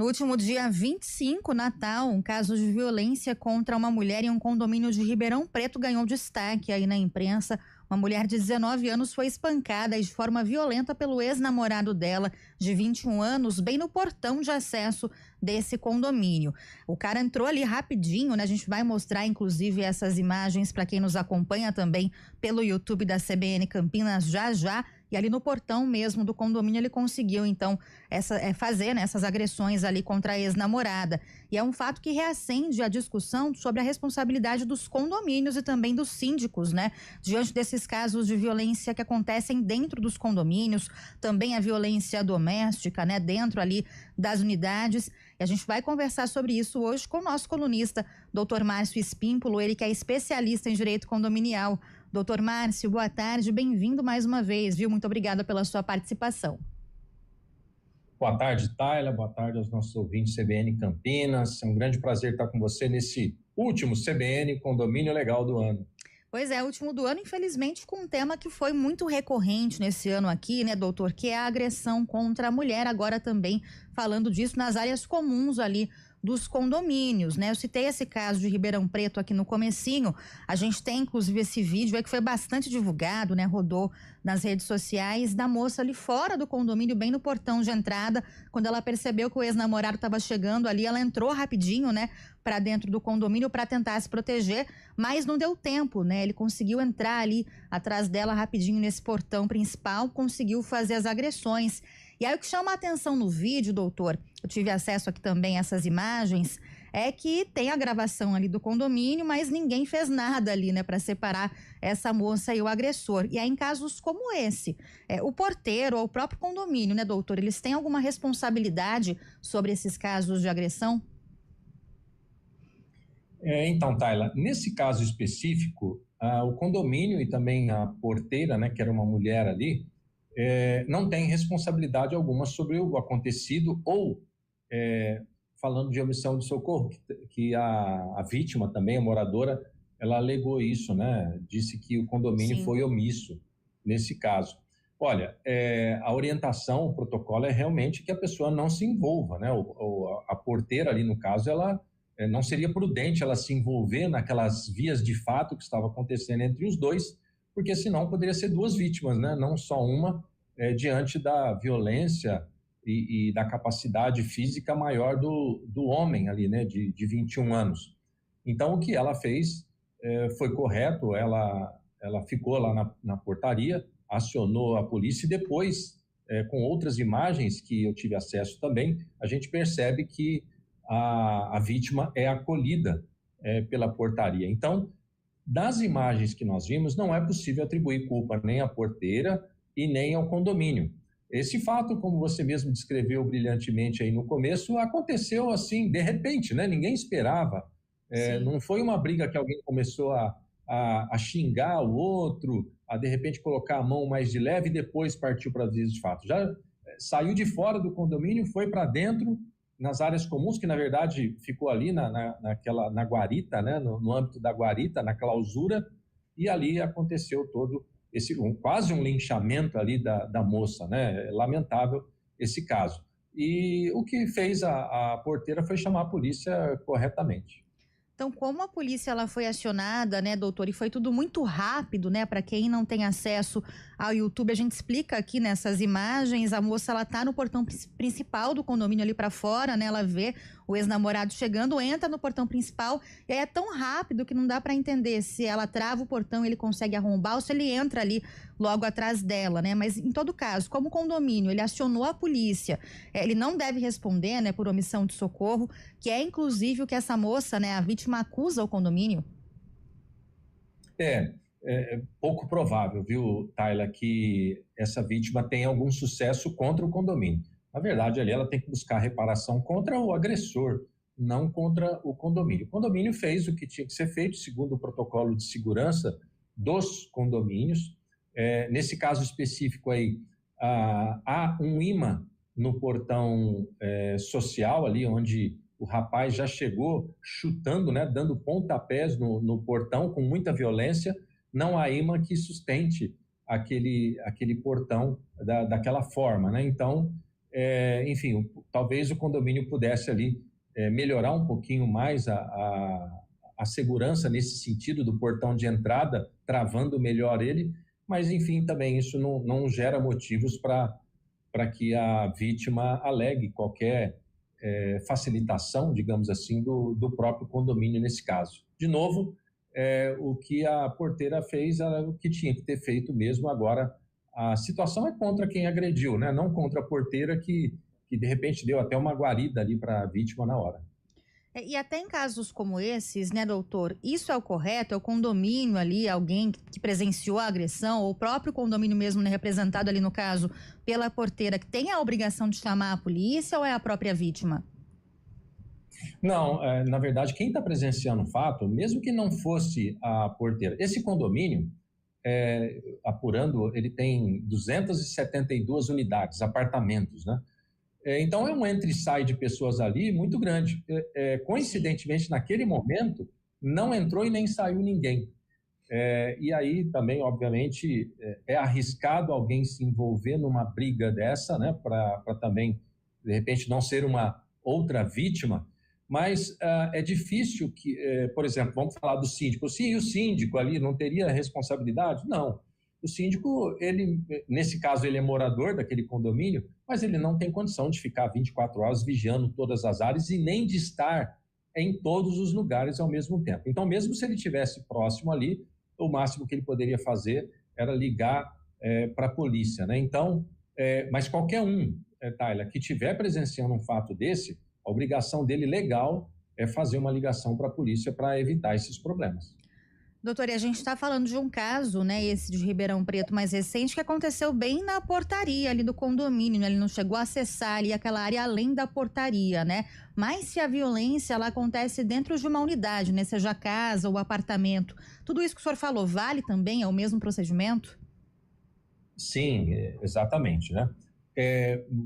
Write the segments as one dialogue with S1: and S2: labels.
S1: No último dia 25, Natal, um caso de violência contra uma mulher em um condomínio de Ribeirão Preto ganhou destaque aí na imprensa. Uma mulher de 19 anos foi espancada de forma violenta pelo ex-namorado dela, de 21 anos, bem no portão de acesso desse condomínio. O cara entrou ali rapidinho, né? A gente vai mostrar, inclusive, essas imagens para quem nos acompanha também pelo YouTube da CBN Campinas já. E ali no portão mesmo do condomínio ele conseguiu, então, fazer, né, essas agressões ali contra a ex-namorada. E é um fato que reacende a discussão sobre a responsabilidade dos condomínios e também dos síndicos, né? Diante desses casos de violência que acontecem dentro dos condomínios, também a violência doméstica, né, dentro ali das unidades. E a gente vai conversar sobre isso hoje com o nosso colunista, Dr. Márcio Espímpolo, ele que é especialista em direito condominial. Doutor Márcio, boa tarde, bem-vindo mais uma vez, viu? Muito obrigada pela sua participação.
S2: Boa tarde, Tayla, boa tarde aos nossos ouvintes CBN Campinas. É um grande prazer estar com você nesse último CBN Condomínio Legal do ano.
S1: Pois é, último do ano, infelizmente, com um tema que foi muito recorrente nesse ano aqui, né, doutor, que é a agressão contra a mulher, agora também falando disso nas áreas comuns ali dos condomínios, né? Eu citei esse caso de Ribeirão Preto aqui no comecinho, a gente tem inclusive esse vídeo que foi bastante divulgado, né? Rodou nas redes sociais da moça ali fora do condomínio, bem no portão de entrada, quando ela percebeu que o ex-namorado estava chegando ali, ela entrou rapidinho, né? Para dentro do condomínio para tentar se proteger, mas não deu tempo, né? Ele conseguiu entrar ali atrás dela rapidinho nesse portão principal, conseguiu fazer as agressões. E aí o que chama a atenção no vídeo, doutor, eu tive acesso aqui também a essas imagens, é que tem a gravação ali do condomínio, mas ninguém fez nada ali, né, para separar essa moça e o agressor. E aí em casos como esse, o porteiro ou o próprio condomínio, né, doutor, eles têm alguma responsabilidade sobre esses casos de agressão?
S2: Então, Tayla, nesse caso específico, o condomínio e também a porteira, né, que era uma mulher ali, não tem responsabilidade alguma sobre o acontecido ou, falando de omissão de socorro, que a vítima também, a moradora, ela alegou isso, né, disse que o condomínio
S1: Sim.
S2: foi omisso nesse caso. Olha, a orientação, o protocolo é realmente que a pessoa não se envolva, né, a porteira ali no caso, ela não seria prudente ela se envolver naquelas vias de fato que estava acontecendo entre os dois, porque senão poderia ser duas vítimas, né? Não só uma, diante da violência e da capacidade física maior do homem ali, né? De 21 anos. Então, o que ela fez foi correto, ela ficou lá na portaria, acionou a polícia e depois, com outras imagens que eu tive acesso também, a gente percebe que a vítima é acolhida pela portaria. Então, das imagens que nós vimos, não é possível atribuir culpa nem à porteira e nem ao condomínio. Esse fato, como você mesmo descreveu brilhantemente aí no começo, aconteceu assim, de repente, né? Ninguém esperava. Não foi uma briga que alguém começou a xingar o outro, a de repente colocar a mão mais de leve e depois partiu para as vias de fato. Já saiu de fora do condomínio, foi para dentro, nas áreas comuns, que na verdade ficou ali na guarita, né, no âmbito da guarita, na clausura, e ali aconteceu todo quase um linchamento ali da moça, né, lamentável esse caso. E o que fez a porteira foi chamar a polícia corretamente.
S1: Então, como a polícia ela foi acionada, né, doutor, e foi tudo muito rápido, né, para quem não tem acesso ao YouTube, a gente explica aqui nessas imagens, a moça ela tá no portão principal do condomínio ali para fora, né, ela vê o ex-namorado chegando, entra no portão principal, e aí é tão rápido que não dá para entender se ela trava o portão, ele consegue arrombar ou se ele entra ali logo atrás dela, né, mas em todo caso, como o condomínio, ele acionou a polícia, ele não deve responder, né, por omissão de socorro, que é inclusive o que essa moça, né, a vítima acusa o condomínio?
S2: É pouco provável, viu, Tayla, que essa vítima tenha algum sucesso contra o condomínio. Na verdade, ali ela tem que buscar reparação contra o agressor, não contra o condomínio. O condomínio fez o que tinha que ser feito, segundo o protocolo de segurança dos condomínios. Nesse caso específico aí, há um imã no portão social, ali onde o rapaz já chegou chutando, né, dando pontapés no portão com muita violência. Não há imã que sustente aquele portão daquela forma, né? Então, enfim, talvez o condomínio pudesse ali melhorar um pouquinho mais a segurança nesse sentido do portão de entrada, travando melhor ele, mas enfim, também isso não gera motivos para que a vítima alegue qualquer facilitação, digamos assim, do próprio condomínio nesse caso. De novo, o que a porteira fez era o que tinha que ter feito mesmo. Agora, a situação é contra quem agrediu, né? Não contra a porteira que de repente deu até uma guarida ali para a vítima na hora.
S1: E até em casos como esses, né, doutor, isso é o correto? É o condomínio ali, alguém que presenciou a agressão, ou o próprio condomínio mesmo, né, representado ali no caso pela porteira, que tem a obrigação de chamar a polícia, ou é a própria vítima?
S2: Não, na verdade, quem está presenciando o fato, mesmo que não fosse a porteira, esse condomínio, apurando, ele tem 272 unidades, apartamentos, né? Então, é um entra e sai de pessoas ali muito grande. Coincidentemente, naquele momento, não entrou e nem saiu ninguém. E aí também, obviamente, é arriscado alguém se envolver numa briga dessa, né, para também, de repente, não ser uma outra vítima, mas é difícil que, por exemplo, vamos falar do síndico. Sim, e o síndico ali não teria responsabilidade? Não. O síndico, nesse caso, ele é morador daquele condomínio, mas ele não tem condição de ficar 24 horas vigiando todas as áreas e nem de estar em todos os lugares ao mesmo tempo. Então, mesmo se ele estivesse próximo ali, o máximo que ele poderia fazer era ligar para a polícia, né? Então, mas qualquer um, Tayla, que estiver presenciando um fato desse, a obrigação dele legal é fazer uma ligação para a polícia para evitar esses problemas.
S1: Doutor, e a gente está falando de um caso, né, esse de Ribeirão Preto mais recente, que aconteceu bem na portaria ali do condomínio, né? Ele não chegou a acessar ali aquela área além da portaria, né? Mas se a violência ela acontece dentro de uma unidade, né, seja casa ou apartamento, tudo isso que o senhor falou vale também? É o mesmo procedimento?
S2: Sim, exatamente, né?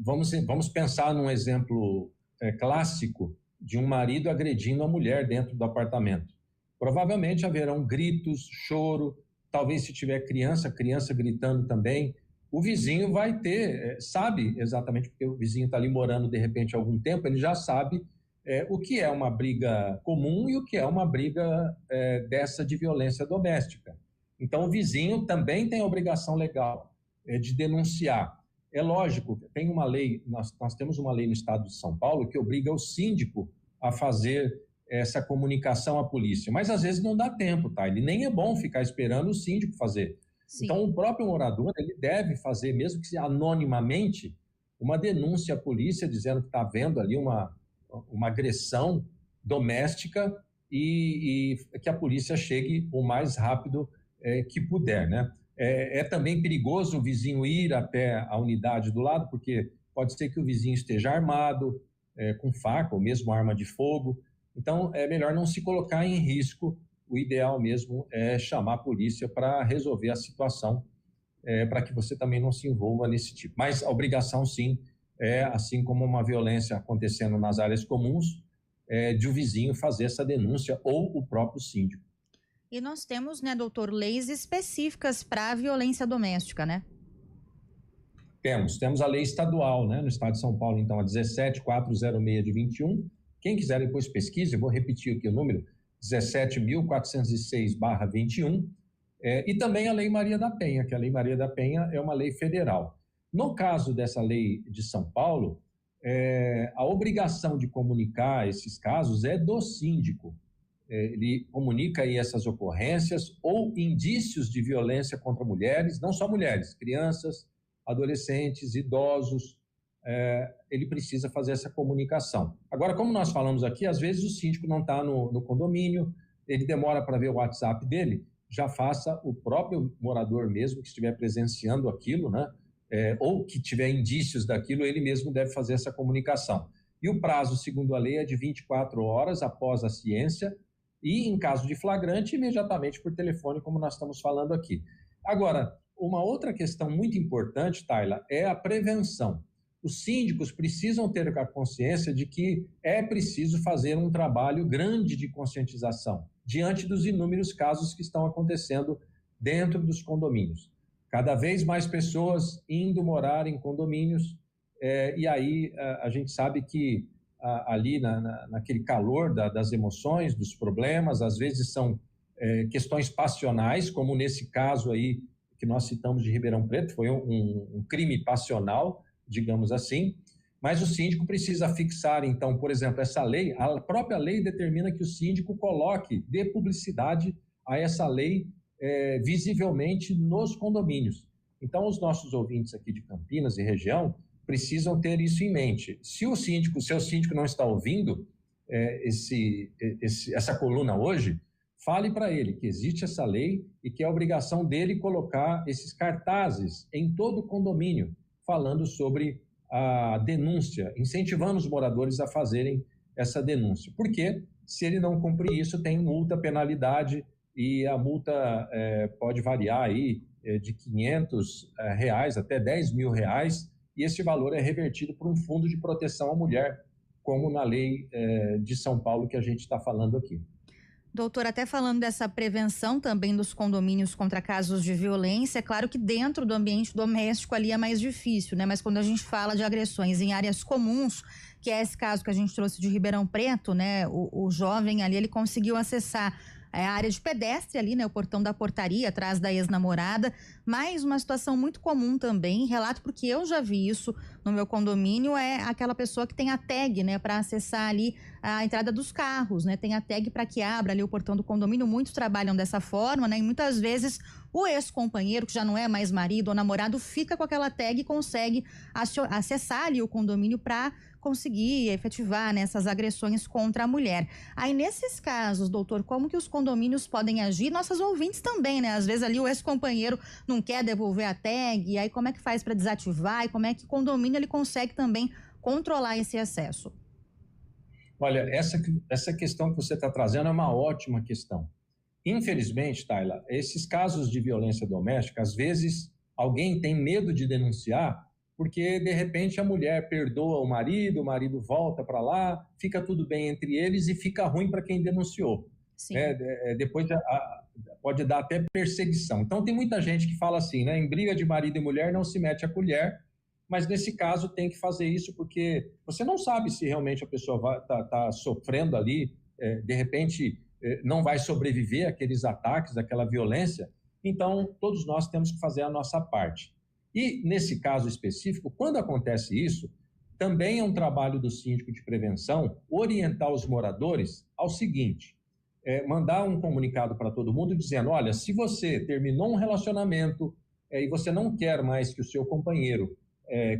S2: Vamos pensar num exemplo clássico de um marido agredindo a mulher dentro do apartamento. Provavelmente haverão gritos, choro, talvez se tiver criança gritando também. O vizinho vai ter, sabe exatamente, porque o vizinho está ali morando de repente há algum tempo, ele já sabe o que é uma briga comum e o que é uma briga dessa de violência doméstica. Então o vizinho também tem a obrigação legal de denunciar. É lógico, tem uma lei, nós temos uma lei no estado de São Paulo que obriga o síndico a fazer essa comunicação à polícia, mas às vezes não dá tempo, tá? Ele nem é bom ficar esperando o síndico fazer.
S1: Sim.
S2: Então, o próprio morador, ele deve fazer, mesmo que anonimamente, uma denúncia à polícia dizendo que está havendo ali uma agressão doméstica e que a polícia chegue o mais rápido que puder, né? É também perigoso o vizinho ir até a unidade do lado, porque pode ser que o vizinho esteja armado, com faca ou mesmo arma de fogo. Então, é melhor não se colocar em risco. O ideal mesmo é chamar a polícia para resolver a situação, para que você também não se envolva nesse tipo. Mas a obrigação, sim, assim como uma violência acontecendo nas áreas comuns, de o vizinho fazer essa denúncia ou o próprio síndico.
S1: E nós temos, né, doutor, leis específicas para a violência doméstica, né?
S2: Temos a lei estadual, né, no estado de São Paulo, então, a 17406 de 21. Quem quiser depois pesquise, eu vou repetir aqui o número, 17.406/21, e também a Lei Maria da Penha, que a Lei Maria da Penha é uma lei federal. No caso dessa lei de São Paulo, a obrigação de comunicar esses casos é do síndico. Ele comunica aí essas ocorrências ou indícios de violência contra mulheres, não só mulheres, crianças, adolescentes, idosos, ele precisa fazer essa comunicação. Agora, como nós falamos aqui, às vezes o síndico não está no condomínio, ele demora para ver o WhatsApp dele, já faça o próprio morador mesmo que estiver presenciando aquilo, né? Ou que tiver indícios daquilo, ele mesmo deve fazer essa comunicação. E o prazo, segundo a lei, é de 24 horas após a ciência e, em caso de flagrante, imediatamente por telefone, como nós estamos falando aqui. Agora, uma outra questão muito importante, Tayla, é a prevenção. Os síndicos precisam ter a consciência de que é preciso fazer um trabalho grande de conscientização diante dos inúmeros casos que estão acontecendo dentro dos condomínios. Cada vez mais pessoas indo morar em condomínios, e aí a gente sabe que ali naquele calor das emoções, dos problemas, às vezes são questões passionais, como nesse caso aí que nós citamos de Ribeirão Preto, foi um crime passional, digamos assim, mas o síndico precisa fixar, então, por exemplo, essa lei, a própria lei determina que o síndico dê publicidade a essa lei visivelmente nos condomínios. Então, os nossos ouvintes aqui de Campinas e região precisam ter isso em mente. Se o seu síndico não está ouvindo essa coluna hoje, fale para ele que existe essa lei e que é obrigação dele colocar esses cartazes em todo o condomínio, falando sobre a denúncia, incentivando os moradores a fazerem essa denúncia. Porque se ele não cumprir isso, tem multa, penalidade, e a multa pode variar aí de R$500 até R$10.000, e esse valor é revertido por um fundo de proteção à mulher, como na lei de São Paulo que a gente está falando aqui.
S1: Doutor, até falando dessa prevenção também dos condomínios contra casos de violência, é claro que dentro do ambiente doméstico ali é mais difícil, né? Mas quando a gente fala de agressões em áreas comuns, que é esse caso que a gente trouxe de Ribeirão Preto, né? O jovem ali, ele conseguiu acessar a área de pedestre ali, né? O portão da portaria, atrás da ex-namorada. Mas uma situação muito comum também, relato porque eu já vi isso no meu condomínio, é aquela pessoa que tem a tag, né? Para acessar ali a entrada dos carros, né? Tem a tag para que abra ali o portão do condomínio. Muitos trabalham dessa forma, né? E muitas vezes o ex-companheiro, que já não é mais marido ou namorado, fica com aquela tag e consegue acessar ali o condomínio para conseguir efetivar, né, essas agressões contra a mulher. Aí, nesses casos, doutor, como que os condomínios podem agir? Nossas ouvintes também, né? Às vezes ali o ex-companheiro não quer devolver a tag, e aí como é que faz para desativar? E como é que o condomínio ele consegue também controlar esse acesso?
S2: Olha, essa questão que você está trazendo é uma ótima questão. Infelizmente, Tayla, esses casos de violência doméstica, às vezes alguém tem medo de denunciar porque, de repente, a mulher perdoa o marido volta para lá, fica tudo bem entre eles e fica ruim para quem denunciou. Depois pode dar até perseguição. Então, tem muita gente que fala assim, né? Em briga de marido e mulher não se mete a colher, mas nesse caso tem que fazer isso porque você não sabe se realmente a pessoa está sofrendo ali, de repente não vai sobreviver àqueles ataques, àquela violência. Então, todos nós temos que fazer a nossa parte. E, nesse caso específico, quando acontece isso, também é um trabalho do síndico de prevenção orientar os moradores ao seguinte, mandar um comunicado para todo mundo dizendo, olha, se você terminou um relacionamento e você não quer mais que o seu companheiro,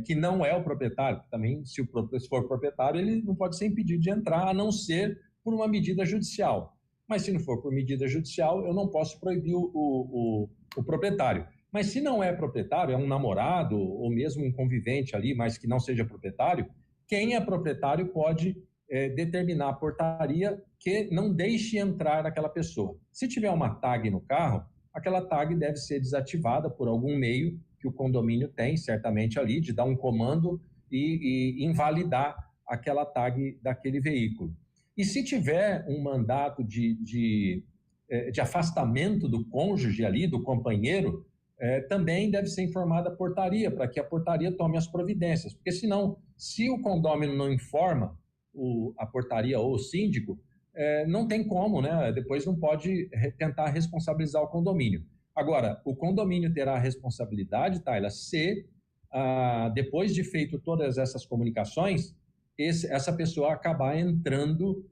S2: que não é o proprietário, também se for proprietário, ele não pode ser impedido de entrar, a não ser por uma medida judicial. Mas se não for por medida judicial, eu não posso proibir o proprietário. Mas se não é proprietário, é um namorado ou mesmo um convivente ali, mas que não seja proprietário, quem é proprietário pode determinar a portaria que não deixe entrar aquela pessoa. Se tiver uma tag no carro, aquela tag deve ser desativada por algum meio que o condomínio tem, certamente ali, de dar um comando e invalidar aquela tag daquele veículo. E se tiver um mandato de afastamento do cônjuge ali, do companheiro, também deve ser informada a portaria, para que a portaria tome as providências. Porque senão, se o condômino não informa a portaria ou o síndico, não tem como, né? Depois não pode tentar responsabilizar o condomínio. Agora, o condomínio terá a responsabilidade, Tayla, se depois de feito todas essas comunicações, essa pessoa acabar entrando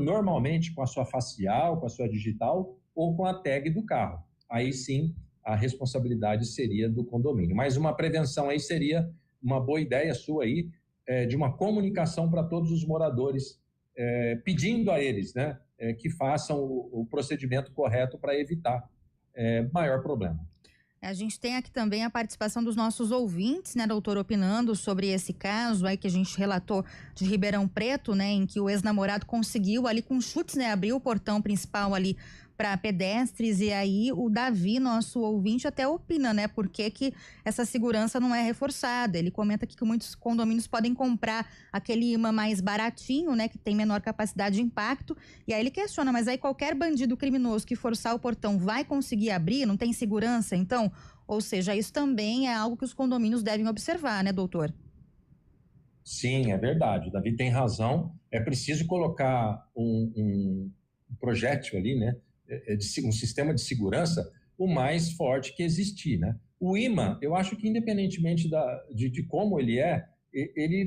S2: normalmente com a sua facial, com a sua digital ou com a tag do carro. Aí sim, a responsabilidade seria do condomínio. Mas uma prevenção aí seria uma boa ideia sua aí, de uma comunicação para todos os moradores, pedindo a eles, né, que façam o procedimento correto para evitar maior problema.
S1: A gente tem aqui também a participação dos nossos ouvintes, né, doutor, opinando sobre esse caso aí que a gente relatou de Ribeirão Preto, né, em que o ex-namorado conseguiu ali com chutes, né, abrir o portão principal ali para pedestres. E aí o Davi, nosso ouvinte, até opina, né? Por que essa segurança não é reforçada? Ele comenta aqui que muitos condomínios podem comprar aquele imã mais baratinho, né? Que tem menor capacidade de impacto. E aí ele questiona, mas aí qualquer bandido criminoso que forçar o portão vai conseguir abrir? Não tem segurança, então? Ou seja, isso também é algo que os condomínios devem observar, né, doutor?
S2: Sim, é verdade. O Davi tem razão. É preciso colocar um projétil ali, né? Um sistema de segurança o mais forte que existir, né? O imã, eu acho que independentemente de como ele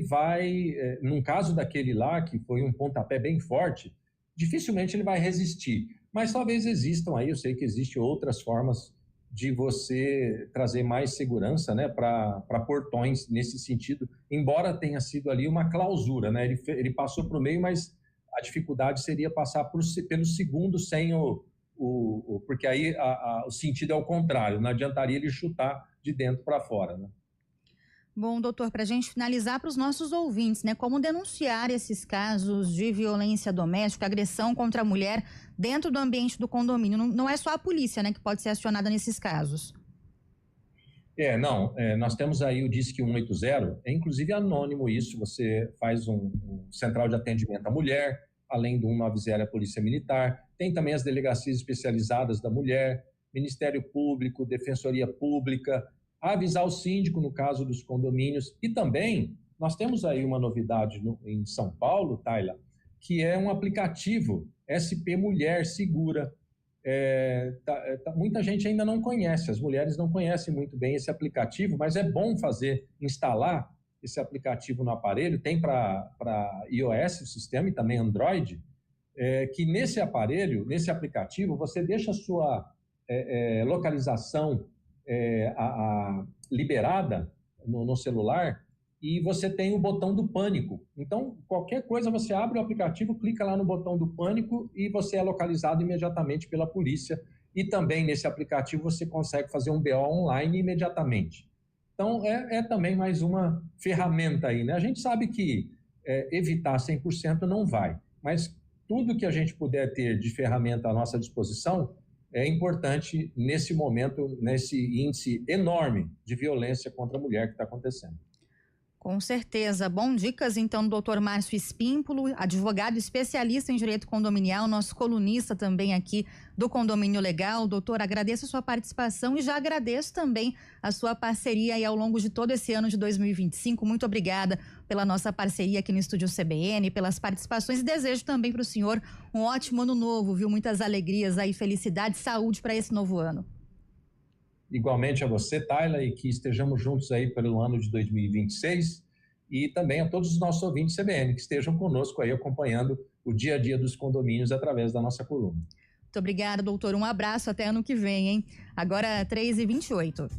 S2: vai, num caso daquele lá, que foi um pontapé bem forte, dificilmente ele vai resistir. Mas talvez existam aí, eu sei que existem outras formas de você trazer mais segurança, né, para portões nesse sentido, embora tenha sido ali uma clausura, né, ele passou para o meio, mas a dificuldade seria passar pelo segundo sem porque aí o sentido é o contrário, não adiantaria ele chutar de dentro para fora, né?
S1: Bom, doutor, para a gente finalizar para os nossos ouvintes, né? Como denunciar esses casos de violência doméstica, agressão contra a mulher dentro do ambiente do condomínio? Não é só a polícia, né, que pode ser acionada nesses casos.
S2: Nós temos aí o Disque 180, é inclusive anônimo isso, você faz um central de atendimento à mulher, além do 190 é a Polícia Militar, tem também as delegacias especializadas da mulher, Ministério Público, Defensoria Pública, avisar o síndico no caso dos condomínios, e também nós temos aí uma novidade em São Paulo, Tayla, que é um aplicativo SP Mulher Segura. Muita gente ainda não conhece, as mulheres não conhecem muito bem esse aplicativo, mas é bom instalar esse aplicativo no aparelho, tem para iOS o sistema e também Android, que nesse aparelho, nesse aplicativo, você deixa a sua localização liberada no celular e você tem o botão do pânico. Então, qualquer coisa, você abre o aplicativo, clica lá no botão do pânico e você é localizado imediatamente pela polícia. E também nesse aplicativo você consegue fazer um BO online imediatamente. Então, é também mais uma ferramenta aí, né? A gente sabe que evitar 100% não vai, mas tudo que a gente puder ter de ferramenta à nossa disposição é importante nesse momento, nesse índice enorme de violência contra a mulher que está acontecendo.
S1: Com certeza. Bom, dicas então do doutor Márcio Espímpolo, advogado especialista em direito condominial, nosso colunista também aqui do Condomínio Legal. Doutor, agradeço a sua participação e já agradeço também a sua parceria aí ao longo de todo esse ano de 2025. Muito obrigada pela nossa parceria aqui no Estúdio CBN, pelas participações e desejo também para o senhor um ótimo ano novo, viu? Muitas alegrias aí, felicidade e saúde para esse novo ano.
S2: Igualmente a você, Tayla, e que estejamos juntos aí pelo ano de 2026 e também a todos os nossos ouvintes CBN que estejam conosco aí acompanhando o dia a dia dos condomínios através da nossa coluna.
S1: Muito obrigada, doutor. Um abraço, até ano que vem, hein? Agora 3h28.